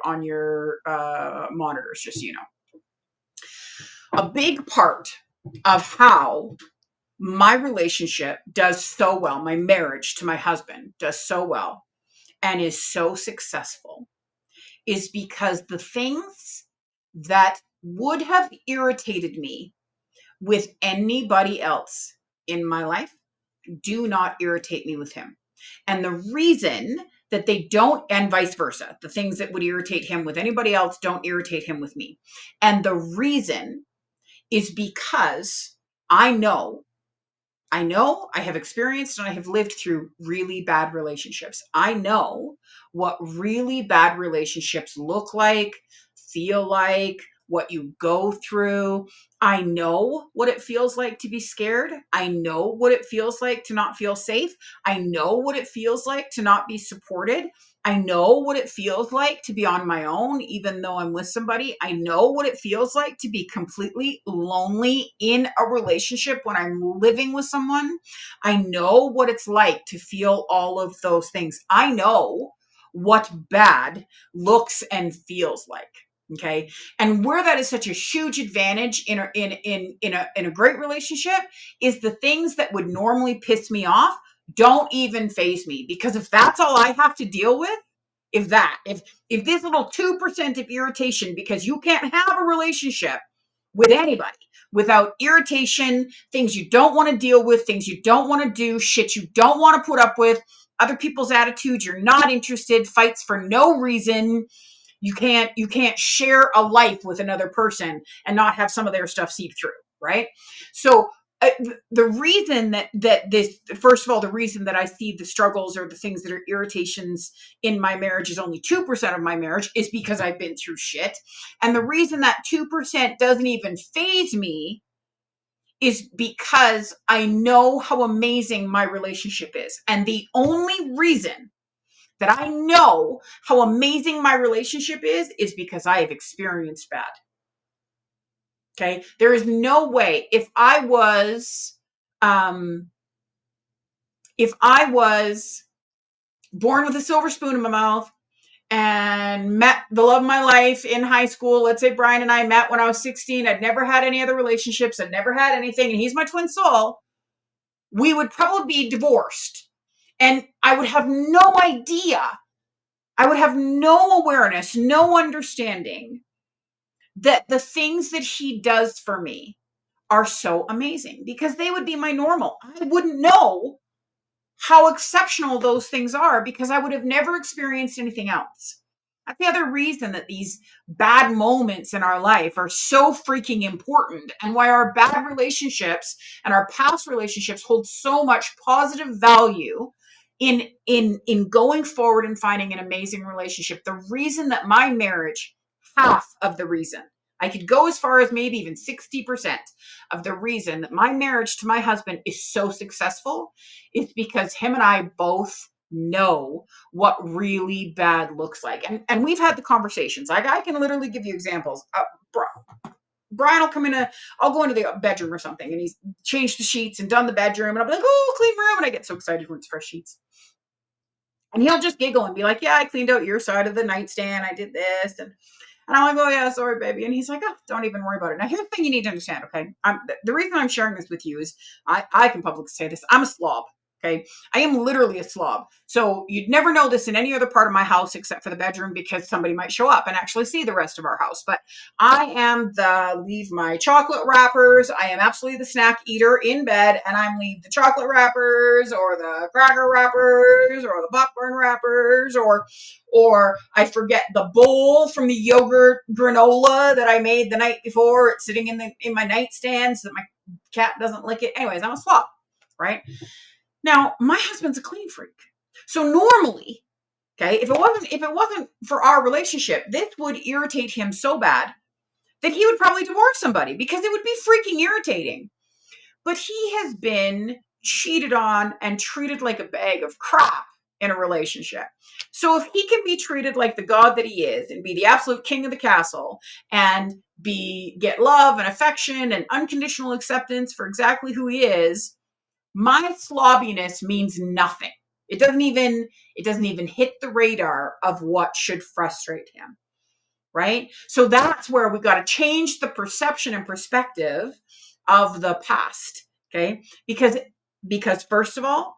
monitors, just so you know. A big part of how my relationship does so well, my marriage to my husband does so well and is so successful, is because the things that would have irritated me with anybody else in my life do not irritate me with him. And the reason that they don't, and vice versa, the things that would irritate him with anybody else don't irritate him with me. And the reason is because I know I have experienced and I have lived through really bad relationships. I know what really bad relationships look like, feel like, what you go through. I know what it feels like to be scared. I know what it feels like to not feel safe. I know what it feels like to not be supported. I know what it feels like to be on my own, even though I'm with somebody. I know what it feels like to be completely lonely in a relationship when I'm living with someone. I know what it's like to feel all of those things. I know what bad looks and feels like. Okay. And where that is such a huge advantage in a great relationship is the things that would normally piss me off don't even faze me, because if that's all I have to deal with, if this little 2% of irritation, because you can't have a relationship with anybody without irritation, things you don't want to deal with, things you don't want to do, shit you don't want to put up with, other people's attitudes, you're not interested, fights for no reason. You can't share a life with another person and not have some of their stuff seep through, right? So the reason that this, first of all, the reason that I see the struggles or the things that are irritations in my marriage is only 2% of my marriage is because I've been through shit. And the reason that 2% doesn't even faze me is because I know how amazing my relationship is. And the only reason that I know how amazing my relationship is because I have experienced bad. Okay. There is no way if I was born with a silver spoon in my mouth and met the love of my life in high school. Let's say Brian and I met when I was 16. I'd never had any other relationships. I'd never had anything. And he's my twin soul. We would probably be divorced. And I would have no idea. I would have no awareness, no understanding that the things that he does for me are so amazing, because they would be my normal. I wouldn't know how exceptional those things are because I would have never experienced anything else. That's the other reason that these bad moments in our life are so freaking important, and why our bad relationships and our past relationships hold so much positive value in going forward and finding an amazing relationship. The reason that my marriage, half of the reason, I could go as far as maybe even 60% of the reason that my marriage to my husband is so successful is because him and I both know what really bad looks like. And we've had the conversations. Like, I can literally give you examples. Brian will come in, I'll go into the bedroom or something, and he's changed the sheets and done the bedroom, and I'll be like, oh, clean room. And I get so excited when it's fresh sheets. And he'll just giggle and be like, yeah, I cleaned out your side of the nightstand. I did this. And I'm like, oh, yeah, sorry, baby. And he's like, oh, don't even worry about it. Now, here's the thing you need to understand, okay? The reason I'm sharing this with you is I can publicly say this. I'm a slob, okay? I am literally a slob. So you'd never know this in any other part of my house except for the bedroom, because somebody might show up and actually see the rest of our house. But I am leave my chocolate wrappers. I am absolutely the snack eater in bed, and I'm leave the chocolate wrappers or the cracker wrappers or the popcorn wrappers, or I forget the bowl from the yogurt granola that I made the night before. It's sitting in my nightstand so that my cat doesn't lick it. Anyways, I'm a slob, right? Now, my husband's a clean freak. So normally, okay, if it wasn't for our relationship, this would irritate him so bad that he would probably divorce somebody, because it would be freaking irritating. But he has been cheated on and treated like a bag of crap in a relationship. So if he can be treated like the god that he is and be the absolute king of the castle and get love and affection and unconditional acceptance for exactly who he is, my slobbiness means nothing. It doesn't even hit the radar of what should frustrate him, right? So that's where we got to change the perception and perspective of the past, okay? Because first of all,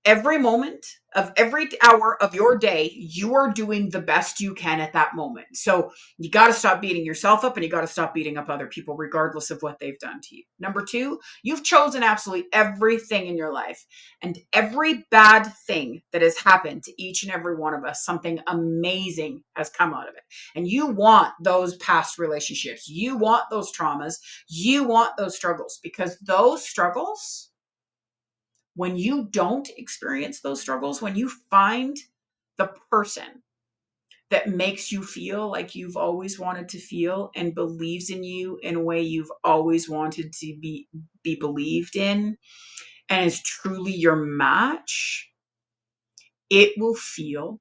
every moment of every hour of your day, you are doing the best you can at that moment. So you got to stop beating yourself up, and you got to stop beating up other people, regardless of what they've done to you. Number two, you've chosen absolutely everything in your life, and every bad thing that has happened to each and every one of us, something amazing has come out of it. And you want those past relationships. You want those traumas. You want those struggles, because those struggles, when you don't experience those struggles, when you find the person that makes you feel like you've always wanted to feel and believes in you in a way you've always wanted to be believed in, and is truly your match, it will feel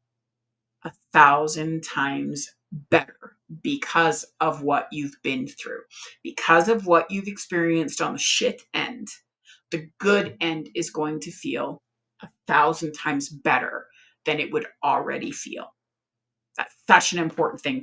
1,000 times better because of what you've been through, because of what you've experienced on the shit end. The good end is going to feel 1,000 times better than it would already feel. That's such an important thing